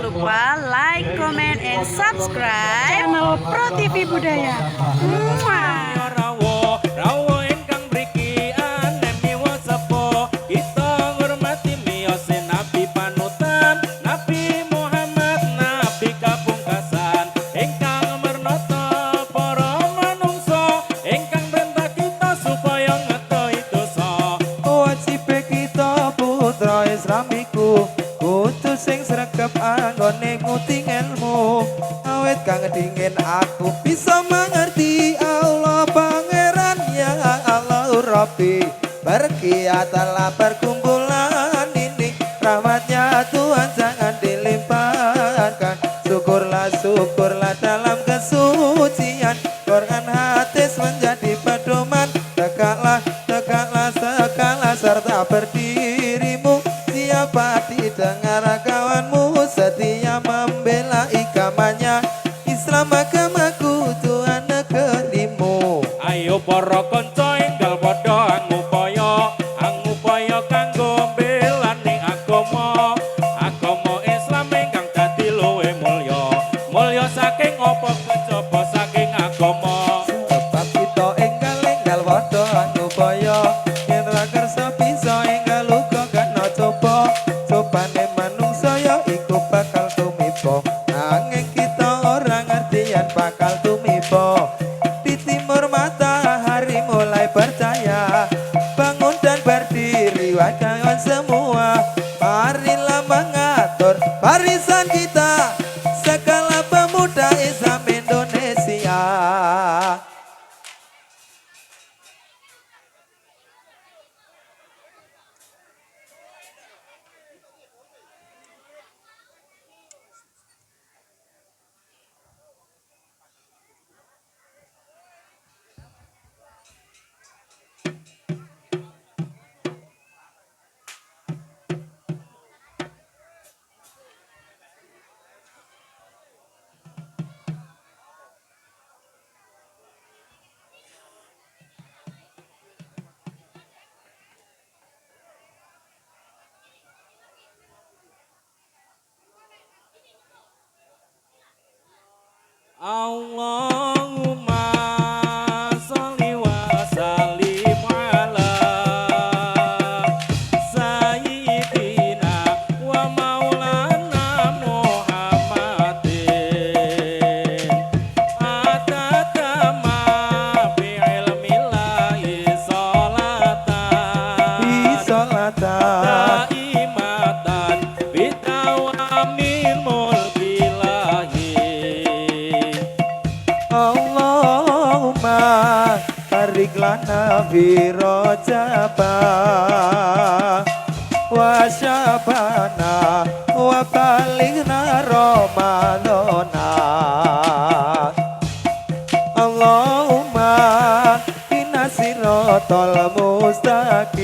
jangan lupa like, comment, and subscribe channel Pro TV Budaya. Muah. Islamiku kudu sing sregep anggone muting ilmu awet kang dingin aku bisa mengerti Allah pangeran ya Allah Rabbi berkiatalah perkumpulan ini rahmatnya Tuhan jangan dilimpahkan syukurlah dalam kesucian Quran hadis menjadi pedoman tegaklah serta berdirimu siapa didengar kawanmu setia membela agamannya Islam agamaku Tuhan negerimu. Ayo para kanca enggal padha angupaya kanggo mbelani agama Islam ingkang dadi luwih mulya saking apa kejaba saking agama sebab kita enggal padha angupaya yen ra kersa bisa enggal uga kena coba cobane manungsa ya iku bakal tumiba nanging kita ora ngerti yen bakal tumiba di timur matahari mulai percaya bangun dan berdiri wahai semua marilah mengatur barisan kita segala pemuda Islam Indonesia. Allahumma sholli wa sallim ala sayyidina wa maulana Muhammadin atatama bi ilmillahi sholatan daimatan bitawamin mulkilahi Allahumma barik lana fi rojaba wa syabana wa balighna ramadana Allahumma inna siratal mustaqim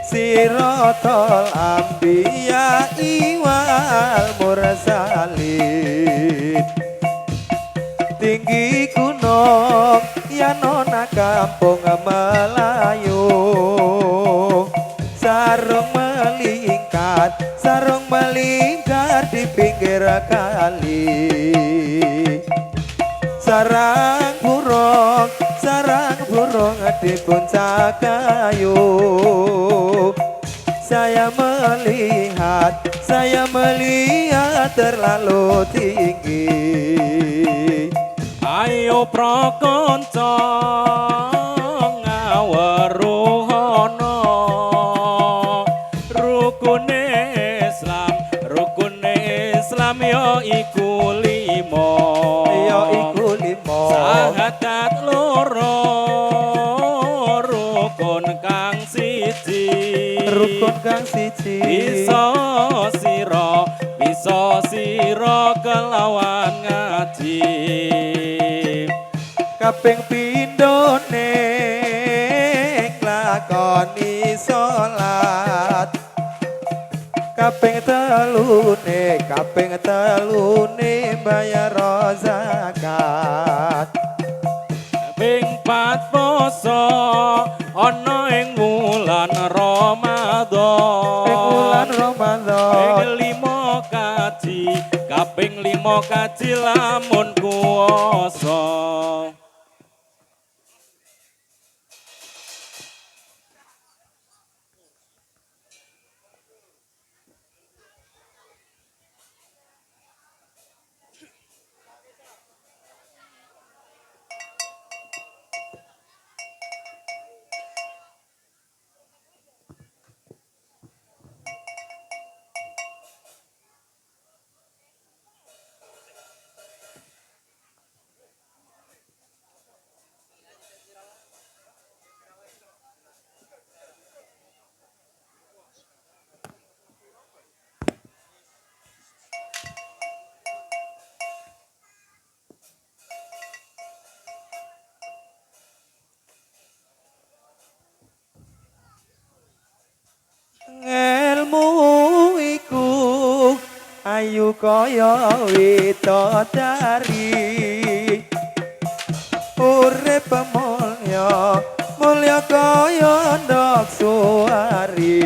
siratal anbiya'i wal mursalin tinggi gunung ya nona kampung Melayu sarung melingkar di pinggir kali sarang burung di puncak kayu saya melihat terlalu tinggi. Ayo prakanca ngaweruhana rukune Islam ya iku lima sahadat loro rukun kang siji bisa sira kelawan ngaji kaping pindhone lakoni salat kaping telune bayar zakat kaping 4 poso ana ing wulan Ramadan ing wulan Ramadan ing 5 kaji kaping 5 kaji lamun kuwasa. Ngelmu iku ayu kaya widodari urip mulya mulya kaya ndok suwari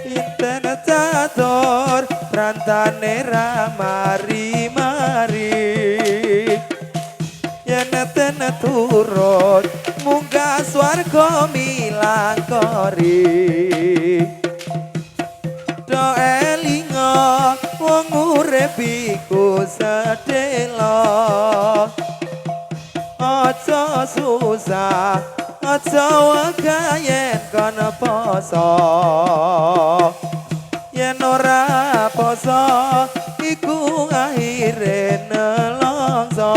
inten catur rantane ramari-mari yen ten turut munggah swarga milangkori do elinga wong urip iku sedhela aja susah aja wagayen kono poso yen ora poso iku akhire nelongso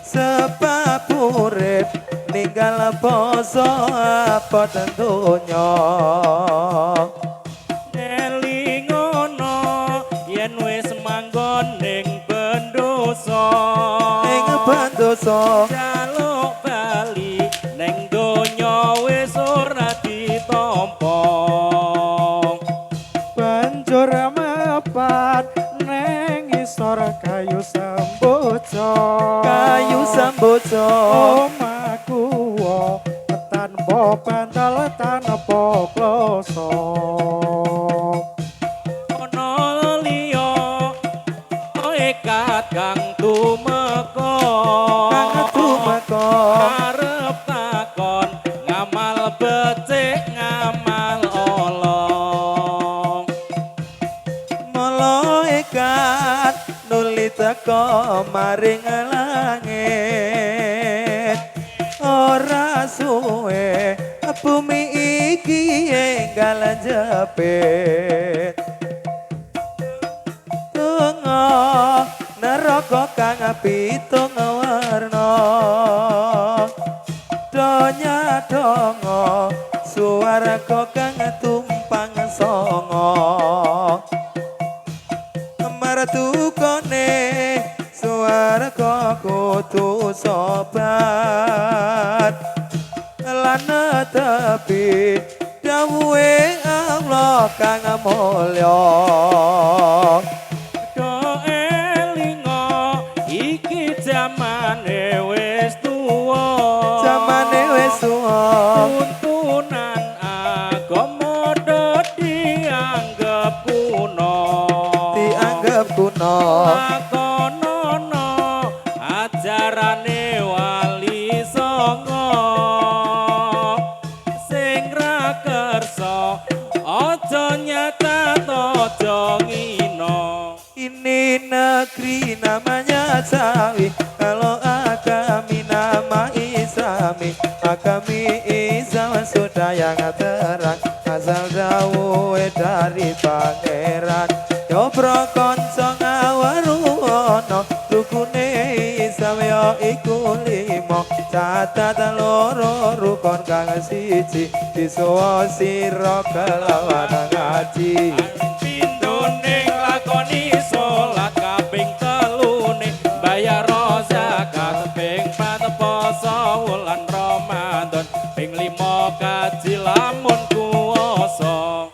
sebab urip ninggal poso apa tentunya Elingono yen wis manggon ning pendoso ing pendoso jaluk bali ning donya wis ora ditampa banjur mepat neng isor kayu semboja omaku wo tanpa bantal tanpa kloso ana liya ikat kang tumeka arep takon ngamal becik ngamal Allah malaikat nuli teka maring langit ora suwe bumi iki enggal jepit tengah neraka kang pitung warna donya dongo swarga kang tumpang songo martukane swarga kudu sobat lan tepi dawuhe Allah kang mulya do elinga iki jamane wis tuwa zamane wis suwa tuntunan agama dianggep kuno dianggep kuno lakonono ajarane wali songo sing ra kersa aja nyata aja ngina ini negeri namanya Sawi kalau agami nama Islami agami Islam sudah yang terang asal dawuhe dari pangeran Yobro konco ngawaruwono rukune Islam ya iku limo catatan loro rukun kang siji disuwa sira kelawan ngaji pindone lakoni salat kaping telune bayar zakat ping 4 poso wulan Ramadan ping 5 kaji lamun kuwasa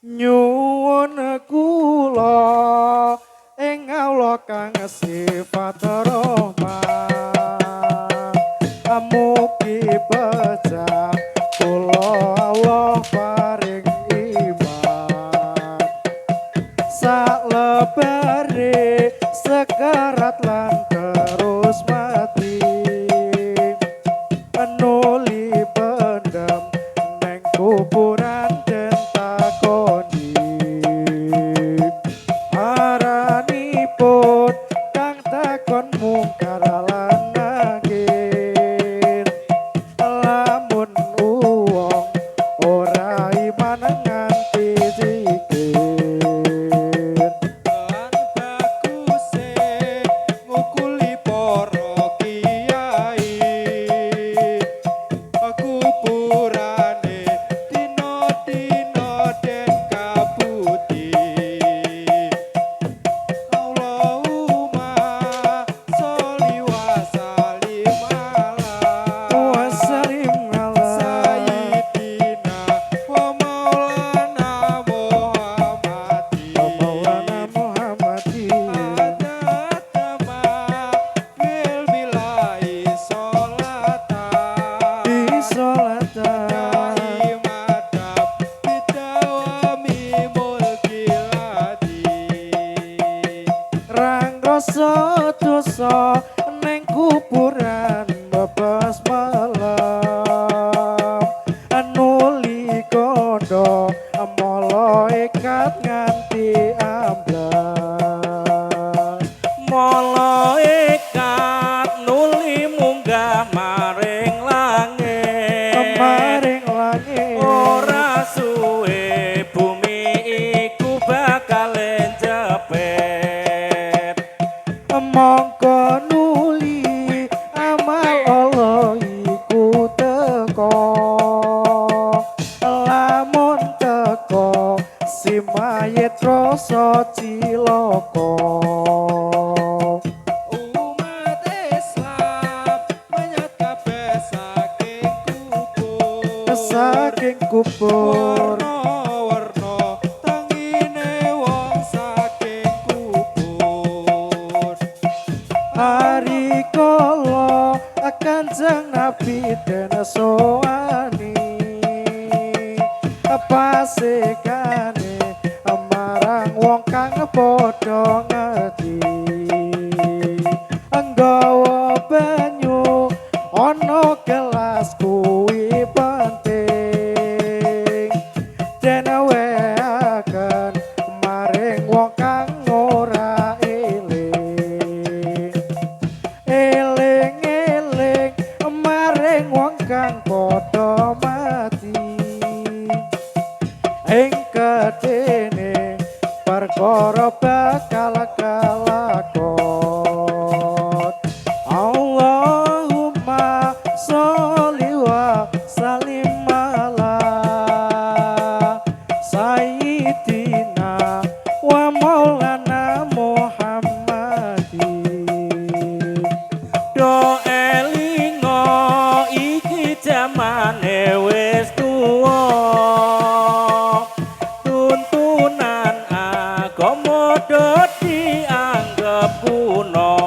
nyuwun kula ing Allah kang sifat rahman mugi pecah kula Allah paring iman salebare sekarat lan terus mati nuli pendem neng kuburan den takoni aranipun kang takon mungkar lan nakir lamun uwong ora iman nganti zikir lan baguse ngukuli para kiai kuburane dina-dina den kabuti Allahumma sholli wa sallim wasalim ala Sayyidina wa maulana Muhammadin Maulana Muhammadin Adatama fil bilahi sholatan bisolatan Daimadab bidawami mulkiladi ranggoso dosa neng kuburan bebas malam nuli kondo malaikat nganti amblas Malaikat nuli munggah maring langit maring langit ora suwe bumi iku bakal njepet mongko nuli amal Allah iku teko lamun teko si mayit rasa cilaka umat Islam menyat kabeh saking kubur saking kubur warna-warna tangine wong saking kubur hari kala Kanjeng Nabi den soani pasekane marang wong kang padha ngerti nggawa banyu ana gelas kuwi penting den weaken maring wong kang ora eling eling-eling maring wong kang padha mati ing kedene perkara bakal kalakon Allahumma sholli wa sallim ala sayyidina wa maulana Muhammadin do elingo iki jamane wis tuwa tuntunan agama do dianggep kuno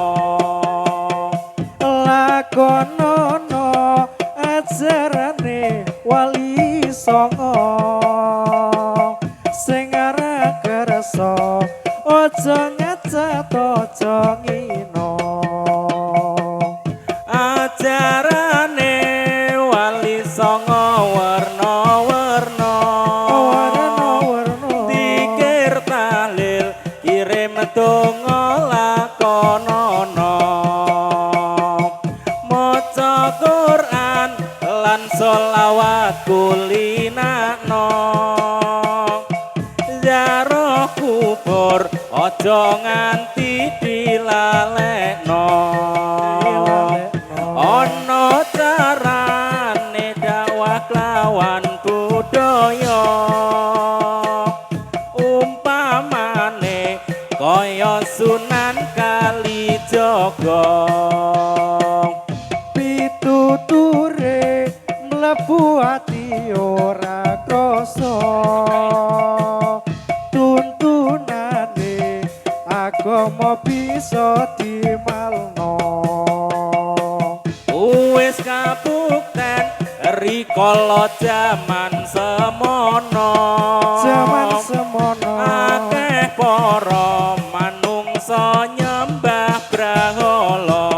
lakonono ajarane wali songo sing ora kersa aja nyacat aja ngino ajarane wali songo warna-warna warna-warna dikir tahlil kirim donga lakonono maca Quran lan sholawat kulinakno ziarah kubur aja nganti dilalekno ana carane dakwah lawan budaya umpamane kaya Sunan Kalijaga pituture mlebu ati ora krasa agama bisa dimalno. Wis kabukten rikala jaman semono. Zaman semono Akeh para manungsa nyembah brahala.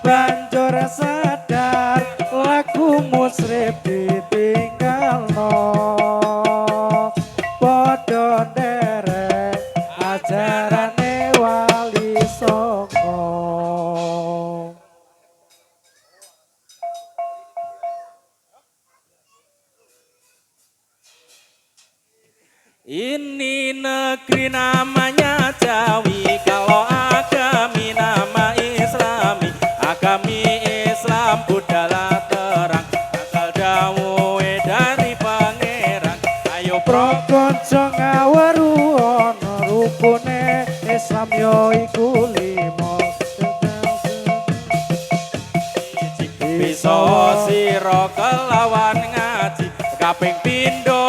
banjur sadar lagu musrif ditinggalno. Padha nderek ajarane Wali Songo. Ini negeri namanya Jawi, kalau agami nama Islami, agami Islam budala terang, akal dawuhe dari pangeran. Ayo Prakonco ngaweru ana rukune Islam ya iku 5. bisa sira kelawan ngaji, kaping pindho